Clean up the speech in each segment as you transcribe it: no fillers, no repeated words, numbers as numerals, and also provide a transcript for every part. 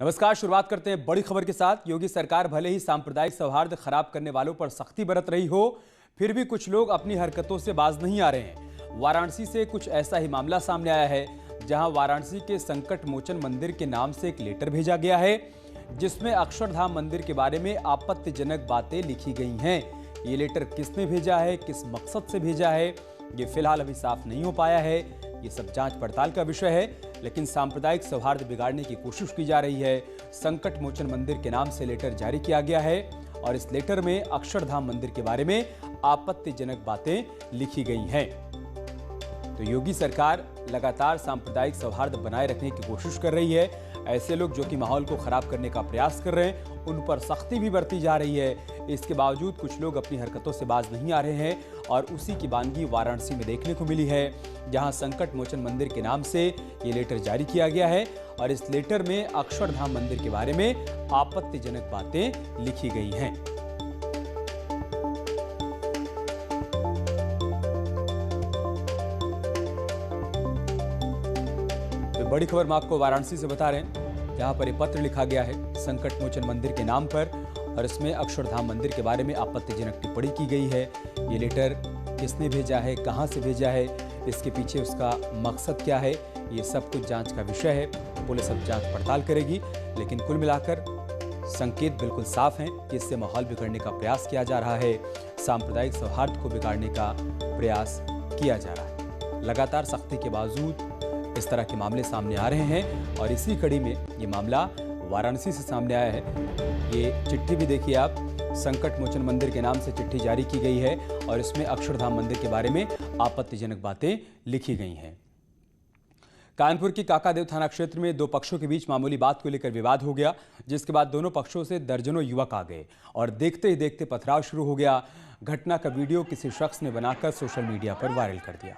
नमस्कार। शुरुआत करते हैं बड़ी खबर के साथ। योगी सरकार भले ही सांप्रदायिक सौहार्द खराब करने वालों पर सख्ती बरत रही हो, फिर भी कुछ लोग अपनी हरकतों से बाज नहीं आ रहे हैं। वाराणसी से कुछ ऐसा ही मामला सामने आया है, जहां वाराणसी के संकट मोचन मंदिर के नाम से एक लेटर भेजा गया है, जिसमें अक्षरधाम मंदिर के बारे में आपत्तिजनक बातें लिखी गई हैं। ये लेटर किसने भेजा है, किस मकसद से भेजा है, ये फिलहाल अभी साफ नहीं हो पाया है। ये सब जांच पड़ताल का विषय है, लेकिन सांप्रदायिक सौहार्द बिगाड़ने की कोशिश की जा रही है। संकट मोचन मंदिर के नाम से लेटर जारी किया गया है और इस लेटर में अक्षरधाम मंदिर के बारे में आपत्तिजनक बातें लिखी गई हैं। तो योगी सरकार लगातार सांप्रदायिक सौहार्द बनाए रखने की कोशिश कर रही है। ऐसे लोग जो कि माहौल को खराब करने का प्रयास कर रहे हैं, उन पर सख्ती भी बरती जा रही है। इसके बावजूद कुछ लोग अपनी हरकतों से बाज नहीं आ रहे हैं और उसी की वानगी वाराणसी में देखने को मिली है, जहां संकट मोचन मंदिर के नाम से ये लेटर जारी किया गया है और इस लेटर में अक्षरधाम मंदिर के बारे में आपत्तिजनक बातें लिखी गई हैं। बड़ी खबर हम आपको वाराणसी से बता रहे हैं, जहां पर एक पत्र लिखा गया है संकट मोचन मंदिर के नाम पर और इसमें अक्षरधाम मंदिर के बारे में आपत्तिजनक टिप्पणी की गई है। ये लेटर किसने भेजा है, कहां से भेजा है, इसके पीछे उसका मकसद क्या है, ये सब कुछ जांच का विषय है। पुलिस अब जांच पड़ताल करेगी, लेकिन कुल मिलाकर संकेत बिल्कुल साफ हैं कि इससे माहौल बिगड़ने का प्रयास किया जा रहा है, सांप्रदायिक सौहार्द को बिगाड़ने का प्रयास किया जा रहा है। लगातार सख्ती के बावजूद इस तरह के मामले सामने आ रहे हैं और इसी कड़ी में ये मामला वाराणसी से सामने आया है। ये चिट्ठी भी देखिए आप, संकट मोचन मंदिर के नाम से चिट्ठी जारी की गई है और इसमें अक्षरधाम मंदिर के बारे में आपत्तिजनक बातें लिखी गई हैं। कानपुर की काकादेव थाना क्षेत्र में दो पक्षों के बीच मामूली बात को लेकर विवाद हो गया, जिसके बाद दोनों पक्षों से दर्जनों युवक आ गए और देखते ही देखते पथराव शुरू हो गया। घटना का वीडियो किसी शख्स ने बनाकर सोशल मीडिया पर वायरल कर दिया।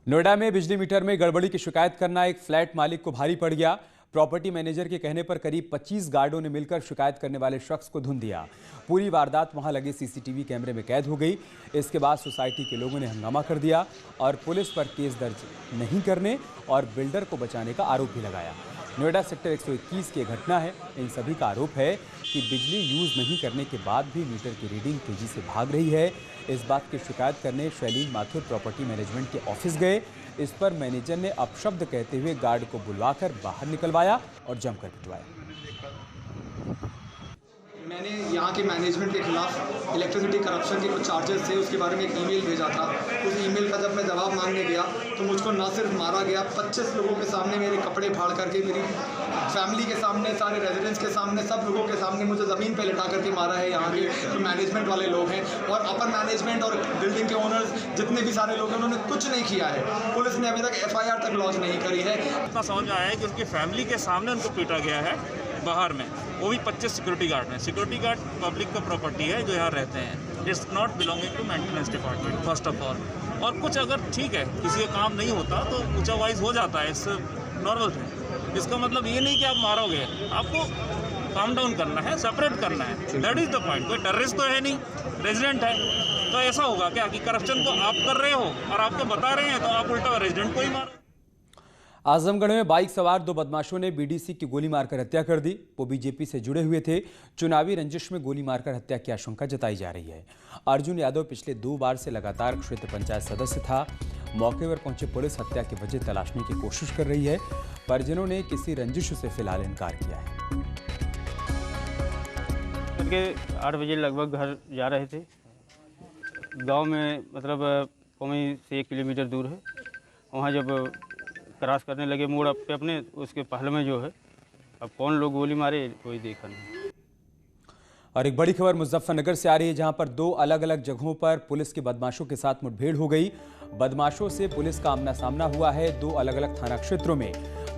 नोएडा में बिजली मीटर में गड़बड़ी की शिकायत करना एक फ्लैट मालिक को भारी पड़ गया। प्रॉपर्टी मैनेजर के कहने पर करीब 25 गार्डों ने मिलकर शिकायत करने वाले शख्स को धुन दिया। पूरी वारदात वहां लगे सीसीटीवी कैमरे में कैद हो गई। इसके बाद सोसाइटी के लोगों ने हंगामा कर दिया और पुलिस पर केस दर्ज नहीं करने और बिल्डर को बचाने का आरोप भी लगाया। नोएडा सेक्टर 121 की घटना है। इन सभी का आरोप है कि बिजली यूज नहीं करने के बाद भी मीटर की रीडिंग तेजी से भाग रही है। इस बात की शिकायत करने शैलीन माथुर प्रॉपर्टी मैनेजमेंट के ऑफिस गए। इस पर मैनेजर ने अपशब्द कहते हुए गार्ड को बुलवाकर बाहर निकलवाया और जमकर पिटवाया। मैंने यहाँ के मैनेजमेंट के खिलाफ इलेक्ट्रिसिटी करप्शन के कुछ चार्जेस थे, उसके बारे में एक ईमेल भेजा था। उस ईमेल का जब मैं जवाब मांगने गया तो मुझको न सिर्फ मारा गया, 25 लोगों के सामने मेरे कपड़े फाड़ करके, मेरी फैमिली के सामने, सारे रेजिडेंट्स के सामने, सब लोगों के सामने मुझे ज़मीन पे लिटा करके मारा है। यहाँ के जो मैनेजमेंट वाले लोग हैं और अपर मैनेजमेंट और बिल्डिंग के ओनर्स, जितने भी सारे लोग हैं, उन्होंने कुछ नहीं किया है। पुलिस ने अभी तक FIR तक लॉन्च नहीं करी है। इतना समझ में आया है कि उनकी फैमिली के सामने उनको पीटा गया है बाहर में, वो भी 25 सिक्योरिटी गार्ड हैं। सिक्योरिटी गार्ड पब्लिक का प्रॉपर्टी है जो यहाँ रहते हैं। It's not belonging to maintenance department first of all. और कुछ अगर ठीक है किसी का काम नहीं होता तो ऊंचा वाइज हो जाता है, इट्स नॉर्मल थिंग। इसका मतलब ये नहीं कि आप मारोगे, आपको काम डाउन करना है, सेपरेट करना है। That is the point. कोई टेररिस्ट तो है नहीं, रेजिडेंट है। तो ऐसा होगा क्या कि करप्शन को आप कर रहे हो और आपको बता रहे हैं तो आप उल्टा रेजिडेंट को ही मारो। आजमगढ़ में बाइक सवार दो बदमाशों ने BDC की गोली मारकर हत्या कर दी। वो बीजेपी से जुड़े हुए थे। चुनावी रंजिश में गोली मारकर हत्या की आशंका जताई जा रही है। अर्जुन यादव पिछले 2 बार से लगातार क्षेत्र पंचायत सदस्य था। मौके पर पहुंचे पुलिस हत्या की वजह तलाशने की कोशिश कर रही है। परिजनों ने किसी रंजिश से फिलहाल इनकार किया है। 8 बजे लगभग घर जा रहे थे। गांव में मतलब पौनी से 1 किलोमीटर दूर है। वहाँ जब क्रॉस करने लगे मोड़ पे अपने, उसके पहले में जो है, अब कौन लोग गोली मारे कोई देखा नहीं। और एक बड़ी खबर मुजफ्फरनगर से आ रही है, जहां पर 2 अलग अलग जगहों पर पुलिस के बदमाशों के साथ मुठभेड़ हो गई। बदमाशों से पुलिस का आमना सामना हुआ है 2 अलग अलग थाना क्षेत्रों में।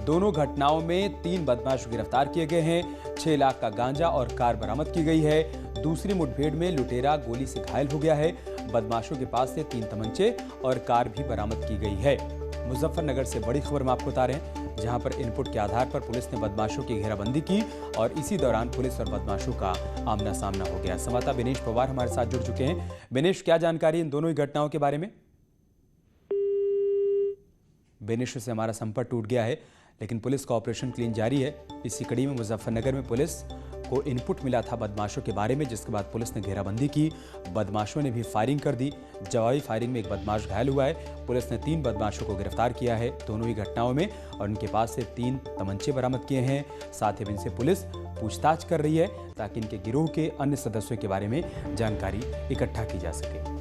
दोनों घटनाओं में 3 बदमाश गिरफ्तार किए गए हैं। 6 लाख का गांजा और कार बरामद की गई है। दूसरी मुठभेड़ में लुटेरा गोली से घायल हो गया है। बदमाशों के पास से 3 तमंचे और कार भी बरामद की गई है। मुजफ्फरनगर से बड़ी खबर में आपको बता रहे हैं, जहां पर इनपुट के आधार पर पुलिस ने बदमाशों की घेराबंदी की और इसी दौरान पुलिस और बदमाशों का आमना सामना हो गया। संवाददाता बिनेश पवार हमारे साथ जुड़ चुके हैं। बिनेश, क्या जानकारी इन दोनों ही घटनाओं के बारे में? बिनेश से हमारा संपर्क टूट गया है, लेकिन पुलिस का ऑपरेशन क्लीन जारी है। इसी कड़ी में मुजफ्फरनगर में पुलिस को इनपुट मिला था बदमाशों के बारे में, जिसके बाद पुलिस ने घेराबंदी की। बदमाशों ने भी फायरिंग कर दी। जवाबी फायरिंग में एक बदमाश घायल हुआ है। पुलिस ने 3 बदमाशों को गिरफ्तार किया है दोनों ही घटनाओं में, और उनके पास से 3 तमंचे बरामद किए हैं। साथ ही इनसे पुलिस पूछताछ कर रही है ताकि इनके गिरोह के अन्य सदस्यों के बारे में जानकारी इकट्ठा की जा सके।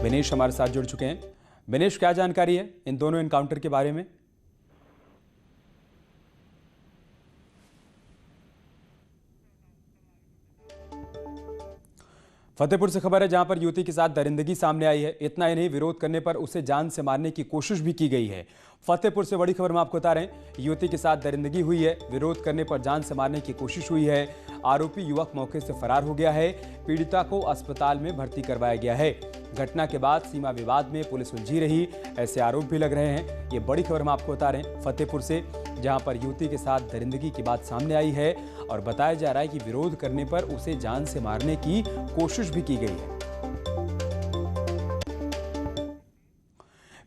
बिनेश हमारे साथ जुड़ चुके हैं। बिनेश, क्या जानकारी है इन दोनों एनकाउंटर के बारे में? फतेहपुर से खबर है, जहां पर युवती के साथ दरिंदगी सामने आई है। इतना ही नहीं, विरोध करने पर उसे जान से मारने की कोशिश भी की गई है। फतेहपुर से बड़ी खबर में आपको बता रहे हैं, युवती के साथ दरिंदगी हुई है, विरोध करने पर जान से मारने की कोशिश हुई है। आरोपी युवक मौके से फरार हो गया है। पीड़िता को अस्पताल में भर्ती करवाया गया है। घटना के बाद सीमा विवाद में पुलिस उलझी रही, ऐसे आरोप भी लग रहे हैं। ये बड़ी खबर हम आपको बता रहे हैं फतेहपुर से, जहां पर युवती के साथ दरिंदगी की बात सामने आई है और बताया जा रहा है कि विरोध करने पर उसे जान से मारने की कोशिश भी की गई है।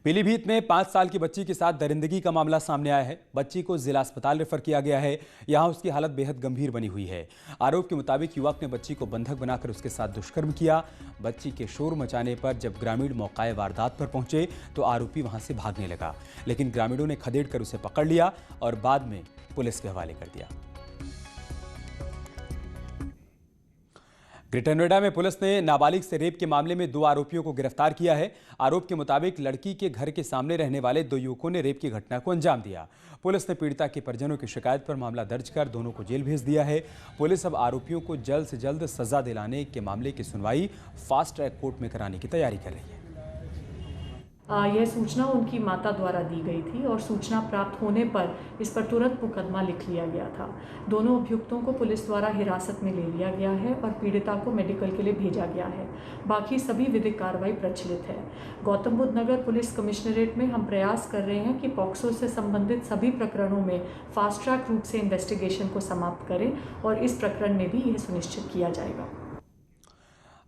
पीलीभीत में 5 साल की बच्ची के साथ दरिंदगी का मामला सामने आया है। बच्ची को जिला अस्पताल रेफर किया गया है। यहां उसकी हालत बेहद गंभीर बनी हुई है। आरोप के मुताबिक युवक ने बच्ची को बंधक बनाकर उसके साथ दुष्कर्म किया। बच्ची के शोर मचाने पर जब ग्रामीण मौकाए वारदात पर पहुंचे तो आरोपी वहां से भागने लगा, लेकिन ग्रामीणों ने खदेड़ कर उसे पकड़ लिया और बाद में पुलिस के हवाले कर दिया। ग्रेटर नोएडा में पुलिस ने नाबालिग से रेप के मामले में 2 आरोपियों को गिरफ्तार किया है। आरोप के मुताबिक लड़की के घर के सामने रहने वाले 2 युवकों ने रेप की घटना को अंजाम दिया। पुलिस ने पीड़िता के परिजनों की शिकायत पर मामला दर्ज कर दोनों को जेल भेज दिया है। पुलिस अब आरोपियों को जल्द से जल्द सजा दिलाने के मामले की सुनवाई फास्ट ट्रैक कोर्ट में कराने की तैयारी कर रही है। यह सूचना उनकी माता द्वारा दी गई थी और सूचना प्राप्त होने पर इस पर तुरंत मुकदमा लिख लिया गया था। दोनों अभियुक्तों को पुलिस द्वारा हिरासत में ले लिया गया है और पीड़िता को मेडिकल के लिए भेजा गया है। बाकी सभी विधिक कार्रवाई प्रचलित है। गौतम बुद्ध नगर पुलिस कमिश्नरेट में हम प्रयास कर रहे हैं कि पॉक्सो से संबंधित सभी प्रकरणों में फास्ट ट्रैक रूप से इन्वेस्टिगेशन को समाप्त करें और इस प्रकरण में भी यह सुनिश्चित किया जाएगा।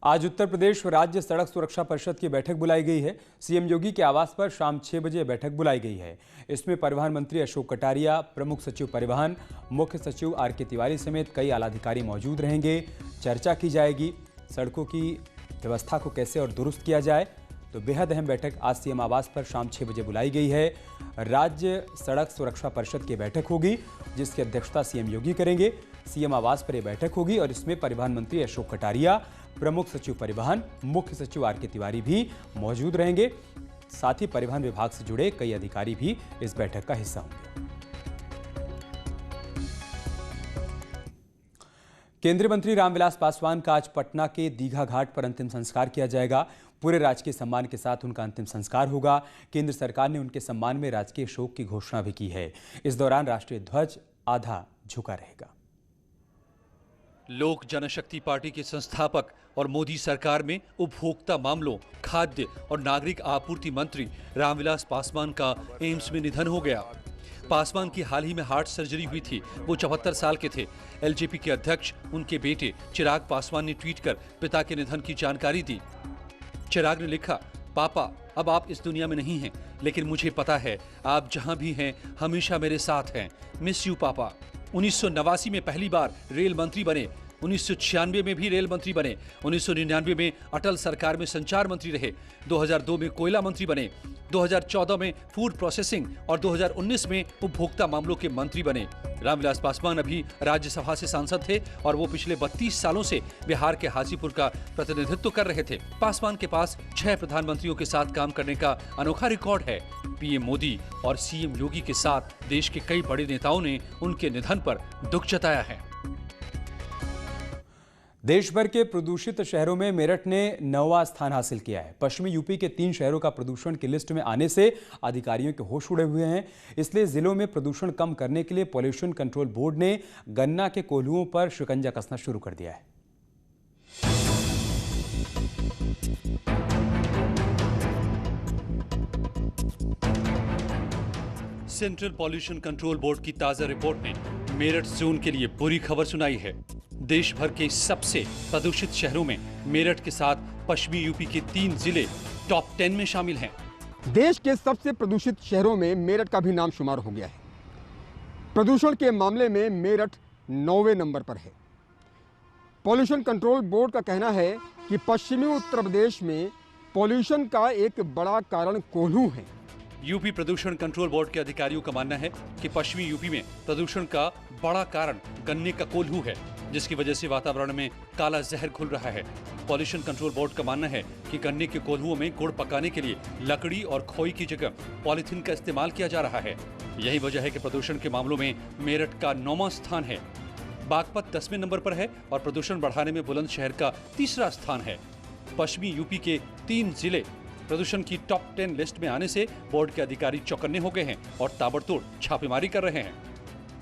आज उत्तर प्रदेश राज्य सड़क सुरक्षा परिषद की बैठक बुलाई गई है। सीएम योगी के आवास पर शाम 6 बजे बैठक बुलाई गई है। इसमें परिवहन मंत्री अशोक कटारिया, प्रमुख सचिव परिवहन, मुख्य सचिव आर.के. तिवारी समेत कई आलाधिकारी मौजूद रहेंगे। चर्चा की जाएगी सड़कों की व्यवस्था को कैसे और दुरुस्त किया जाए। तो बेहद अहम बैठक आज सीएम आवास पर शाम 6 बजे बुलाई गई है। राज्य सड़क सुरक्षा परिषद की बैठक होगी, जिसकी अध्यक्षता सीएम योगी करेंगे। सीएम आवास पर यह बैठक होगी और इसमें परिवहन मंत्री अशोक कटारिया, प्रमुख सचिव परिवहन, मुख्य सचिव आर.के. तिवारी भी मौजूद रहेंगे। साथ ही परिवहन विभाग से जुड़े कई अधिकारी भी इस बैठक का हिस्सा होंगे। केंद्रीय मंत्री रामविलास पासवान का आज पटना के दीघा घाट पर अंतिम संस्कार किया जाएगा। पूरे राजकीय सम्मान के साथ उनका अंतिम संस्कार होगा। केंद्र सरकार ने उनके सम्मान में राजकीय शोक की घोषणा भी की है। इस दौरान राष्ट्रीय ध्वज आधा झुका रहेगा। लोक जनशक्ति पार्टी के संस्थापक और मोदी सरकार में उपभोक्ता मामलों, खाद्य और नागरिक आपूर्ति मंत्री रामविलास पासवान का एम्स में निधन हो गया। पासवान की हाल ही में हार्ट सर्जरी हुई थी। वो 74 साल के थे। एलजेपी के अध्यक्ष उनके बेटे चिराग पासवान ने ट्वीट कर पिता के निधन की जानकारी दी। चिराग ने लिखा, पापा अब आप इस दुनिया में नहीं हैं, लेकिन मुझे पता है आप जहां भी हैं हमेशा मेरे साथ हैं। मिस यू पापा। 1989 में पहली बार रेल मंत्री बने। 1996 में भी रेल मंत्री बने। 1999 में अटल सरकार में संचार मंत्री रहे। 2002 में कोयला मंत्री बने। 2014 में फूड प्रोसेसिंग और 2019 में उपभोक्ता मामलों के मंत्री बने। रामविलास पासवान अभी राज्यसभा से सांसद थे और वो पिछले 32 सालों से बिहार के हाजीपुर का प्रतिनिधित्व कर रहे थे। पासवान के पास 6 प्रधानमंत्रियों के साथ काम करने का अनोखा रिकॉर्ड है। पीएम मोदी और सीएम योगी के साथ देश के कई बड़े नेताओं ने उनके निधन पर दुख जताया है। देश भर के प्रदूषित शहरों में मेरठ ने 9वां स्थान हासिल किया है। पश्चिमी यूपी के 3 शहरों का प्रदूषण की लिस्ट में आने से अधिकारियों के होश उड़े हुए हैं। इसलिए जिलों में प्रदूषण कम करने के लिए पॉल्यूशन कंट्रोल बोर्ड ने गन्ना के कोल्हुओं पर शिकंजा कसना शुरू कर दिया है। सेंट्रल पॉल्यूशन कंट्रोल बोर्ड की ताजा रिपोर्ट ने मेरठ जोन के लिए बुरी खबर सुनाई है। देश भर के सबसे प्रदूषित शहरों में मेरठ के साथ पश्चिमी यूपी के 3 जिले टॉप 10 में शामिल हैं। देश के सबसे प्रदूषित शहरों में मेरठ का भी नाम शुमार हो गया है। प्रदूषण के मामले में मेरठ 9वें नंबर पर है। पॉल्यूशन कंट्रोल बोर्ड का कहना है कि पश्चिमी उत्तर प्रदेश में पॉल्यूशन का एक बड़ा कारण कोल्हू है। यूपी प्रदूषण कंट्रोल बोर्ड के अधिकारियों का मानना है कि पश्चिमी यूपी में प्रदूषण का बड़ा कारण गन्ने का कोल्हू है, जिसकी वजह से वातावरण में काला जहर घुल रहा है। पॉल्यूशन कंट्रोल बोर्ड का मानना है कि गन्ने के कोल्हुओं में गुड़ पकाने के लिए लकड़ी और खोई की जगह पॉलीथीन का इस्तेमाल किया जा रहा है। यही वजह है कि प्रदूषण के मामलों में मेरठ का 9वां स्थान है। बागपत 10वें नंबर पर है और प्रदूषण बढ़ाने में बुलंदशहर का 3रा स्थान है। पश्चिमी यूपी के 3 जिले प्रदूषण की टॉप 10 लिस्ट में आने से बोर्ड के अधिकारी चौकन्ने हो गए हैं और ताबड़तोड़ छापेमारी कर रहे हैं।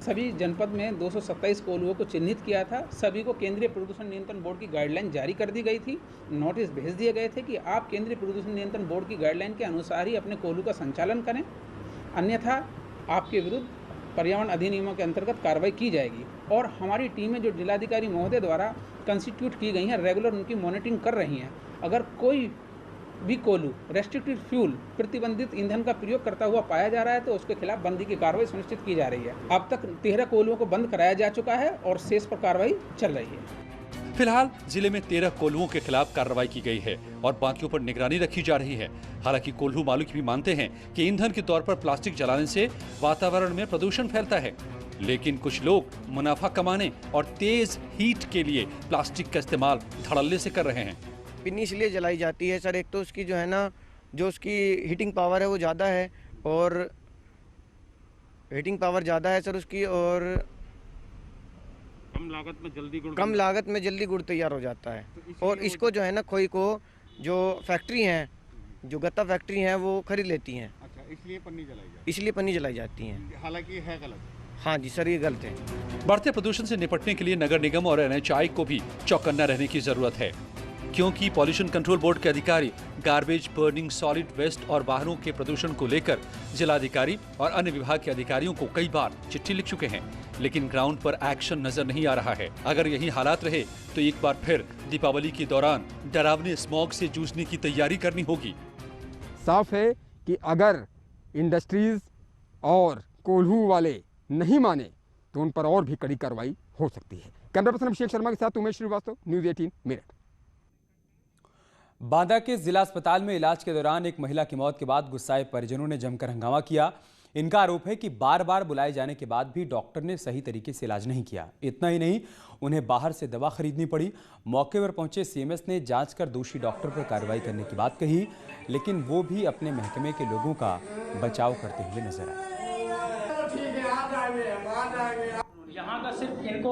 सभी जनपद में 227 कोल्हुओं को चिन्हित किया था। सभी को केंद्रीय प्रदूषण नियंत्रण बोर्ड की गाइडलाइन जारी कर दी गई थी। नोटिस भेज दिए गए थे कि आप केंद्रीय प्रदूषण नियंत्रण बोर्ड की गाइडलाइन के अनुसार ही अपने कोल्हू का संचालन करें, अन्यथा आपके विरुद्ध पर्यावरण अधिनियमों के अंतर्गत कार्रवाई की जाएगी। और हमारी टीमें जो जिलाधिकारी महोदय द्वारा कंस्टिट्यूट की गई हैं, रेगुलर उनकी मॉनिटरिंग कर रही हैं। अगर कोई भी कोल्हू रेस्ट्रिक्टेड फ्यूल प्रतिबंधित ईंधन का प्रयोग करता हुआ पाया जा रहा है तो उसके खिलाफ बंदी की कार्रवाई सुनिश्चित की जा रही है। अब तक 13 कोल्हुओं को बंद कराया जा चुका है और शेष पर कार्रवाई चल रही है। फिलहाल जिले में 13 कोल्हुओं के खिलाफ कार्रवाई की गई है और बाकियों पर निगरानी रखी जा रही है। हालांकि कोल्हू मालिक भी मानते हैं कि ईंधन के तौर पर प्लास्टिक जलाने से वातावरण में प्रदूषण फैलता है, लेकिन कुछ लोग मुनाफा कमाने और तेज हीट के लिए प्लास्टिक का इस्तेमाल धड़ल्ले से कर रहे हैं। पिन्नी इसलिए जलाई जाती है सर, एक तो उसकी जो है ना, जो उसकी हीटिंग पावर है वो ज़्यादा है और हीटिंग पावर ज़्यादा है सर उसकी, और कम लागत में जल्दी गुड़ तैयार हो जाता है। और इसको जो है ना, खोई को जो फैक्ट्री हैं, जो गत्ता फैक्ट्री हैं, वो खरीद लेती हैं। अच्छा, इसलिए पन्नी जलाई जाती हैं। हालांकि है गलत। हाँ जी सर, ये गलत है। बढ़ते प्रदूषण से निपटने के लिए नगर निगम और NHAI को भी चौकन्ना रहने की जरूरत है, क्योंकि पॉल्यूशन कंट्रोल बोर्ड के अधिकारी गार्बेज, बर्निंग सॉलिड वेस्ट और वाहनों के प्रदूषण को लेकर जिलाधिकारी और अन्य विभाग के अधिकारियों को कई बार चिट्ठी लिख चुके हैं, लेकिन ग्राउंड पर एक्शन नजर नहीं आ रहा है। अगर यही हालात रहे तो एक बार फिर दीपावली के दौरान डरावने स्मॉग से जूझने की तैयारी करनी होगी। साफ है कि अगर इंडस्ट्रीज और कोल्हू वाले नहीं माने तो उन पर और भी कड़ी कार्रवाई हो सकती है। कैमरा पर्सन अभिषेक शर्मा के साथ उमेश श्रीवास्तव, न्यूज़ 18 मेरठ। बांदा के जिला अस्पताल में इलाज के दौरान एक महिला की मौत के बाद गुस्साए परिजनों ने जमकर हंगामा किया। इनका आरोप है कि बार बार बुलाए जाने के बाद भी डॉक्टर ने सही तरीके से इलाज नहीं किया। इतना ही नहीं, उन्हें बाहर से दवा खरीदनी पड़ी। मौके पर पहुंचे CMS ने जांच कर दोषी डॉक्टर पर कार्रवाई करने की बात कही, लेकिन वो भी अपने महकमे के लोगों का बचाव करते हुए नजर आए। यहाँ का सिर्फ इनको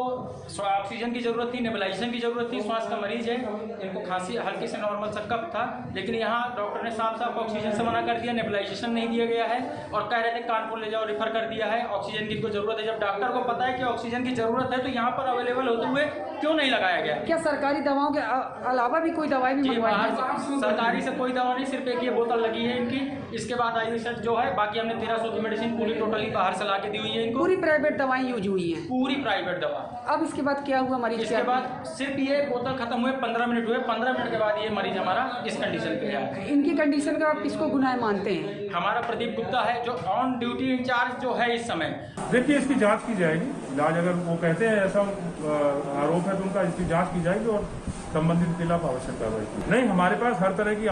ऑक्सीजन की जरूरत थी, नेबुलाइजेशन की जरूरत थी। श्वास का मरीज है, इनको खांसी हल्के से नॉर्मल सा कफ था, लेकिन यहाँ डॉक्टर ने साफ साफ ऑक्सीजन से मना कर दिया, नेबुलाइजेशन नहीं दिया गया है और कह रहे थे कानपुर ले जाओ, रेफर कर दिया है। ऑक्सीजन की इनको जरूरत है। जब डॉक्टर को पता है कि ऑक्सीजन की जरूरत है तो यहाँ पर अवेलेबल होते हुए क्यों नहीं लगाया गया? क्या सरकारी दवाओं के अलावा भी कोई दवाई नहीं मंगवाई? सरकारी से कोई दवा नहीं, सिर्फ एक ये बोतल लगी है इनकी। इसके बाद आई सेट जो है, बाकी हमने 1300 की मेडिसिन पूरी टोटली बाहर से ला के दी हुई है इनको। पूरी प्राइवेट दवाएं यूज हुई हैं? पूरी प्राइवेट दवा। अब इसके बाद क्या हुआ मरीज? इसके बाद सिर्फ ये बोतल खत्म हुए 15 मिनट हुए, 15 मिनट के बाद ये मरीज हमारा इस कंडीशन पे है। इनकी कंडीशन का आप किसको गुनाह मानते हैं? हमारा प्रदीप गुप्ता है जो ऑन ड्यूटी इंचार्ज जो है इस समय। देखिए, इसकी जांच की जाएगी। इलाज अगर वो कहते हैं ऐसा आरोप है तो उनका इसकी जांच की जाएगी और संबंधित के खिलाफ आवश्यक कार्रवाई की। नहीं, हमारे पास हर तरह की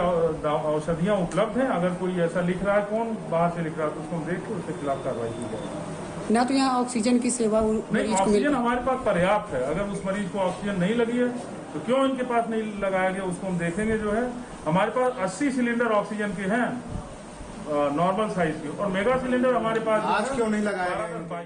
औषधियाँ उपलब्ध हैं। अगर कोई ऐसा लिख रहा है, कौन बाहर से लिख रहा है, तो उसको हम देख के उसके खिलाफ कार्रवाई की जाएगी। ना तो यहाँ ऑक्सीजन की सेवा नहीं, ऑक्सीजन हमारे पास पर्याप्त है। अगर उस मरीज को ऑक्सीजन नहीं लगी है तो क्यों इनके पास नहीं लगाया गया, उसको हम देखेंगे। जो है हमारे पास 80 सिलेंडर ऑक्सीजन के हैं नॉर्मल साइज के, और मेगा सिलेंडर हमारे पास आज क्यों नहीं लगाया गया?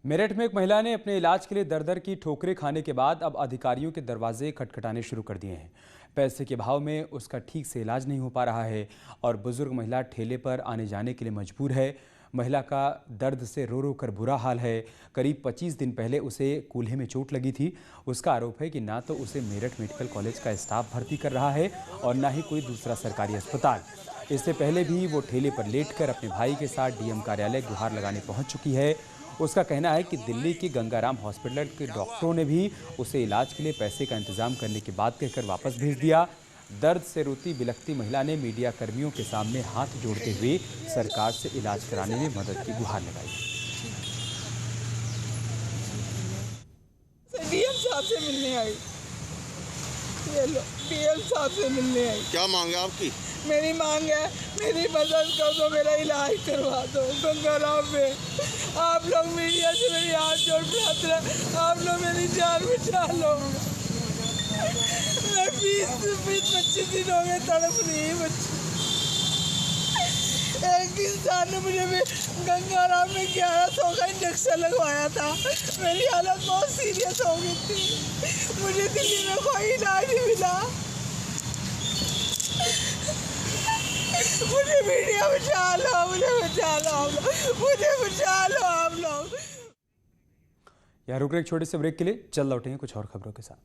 मेरठ में एक महिला ने अपने इलाज के लिए दर-दर की ठोकरें खाने के बाद अब अधिकारियों के दरवाजे खटखटाने शुरू कर दिए हैं। पैसे के भाव में उसका ठीक से इलाज नहीं हो पा रहा है और बुजुर्ग महिला ठेले पर आने जाने के लिए मजबूर है। महिला का दर्द से रो रो कर बुरा हाल है। करीब 25 दिन पहले उसे कूल्हे में चोट लगी थी। उसका आरोप है कि ना तो उसे मेरठ मेडिकल कॉलेज का स्टाफ भर्ती कर रहा है और ना ही कोई दूसरा सरकारी अस्पताल। इससे पहले भी वो ठेले पर लेटकर अपने भाई के साथ डीएम कार्यालय गुहार लगाने पहुंच चुकी है। उसका कहना है कि दिल्ली के गंगाराम हॉस्पिटल के डॉक्टरों ने भी उसे इलाज के लिए पैसे का इंतजाम करने की बात कहकर वापस भेज दिया। दर्द से रोती बिलखती महिला ने मीडिया कर्मियों के सामने हाथ जोड़ते हुए सरकार से इलाज कराने में मदद की गुहार लगाई। डीएम साहब से मिलने आई। डीएम साहब से मिलने आई। क्या मांग है आपकी? मेरी मांग है, मेरी मदद कर दो, मेरा इलाज करवा दो गंगाराम में। आप लोग मीडिया से मेरी हाथ जोड़ प्रार्थना, आप लोग मेरी जान बचा लो। मैं 20-25 दिन हो गए तड़प रही बच्ची। एक इंसान ने मुझे भी गंगाराम में 1100 का इंजेक्शन लगवाया था। मेरी हालत बहुत सीरियस हो गई थी। मुझे दिल्ली में कोई इलाज नहीं मिला। मुझे मीडिया बचा लो, मुझे बचा लो, मुझे बचा लो आप लोग। यहाँ रुक रहे एक छोटे से ब्रेक के लिए, चल लौटेंगे कुछ और खबरों के साथ।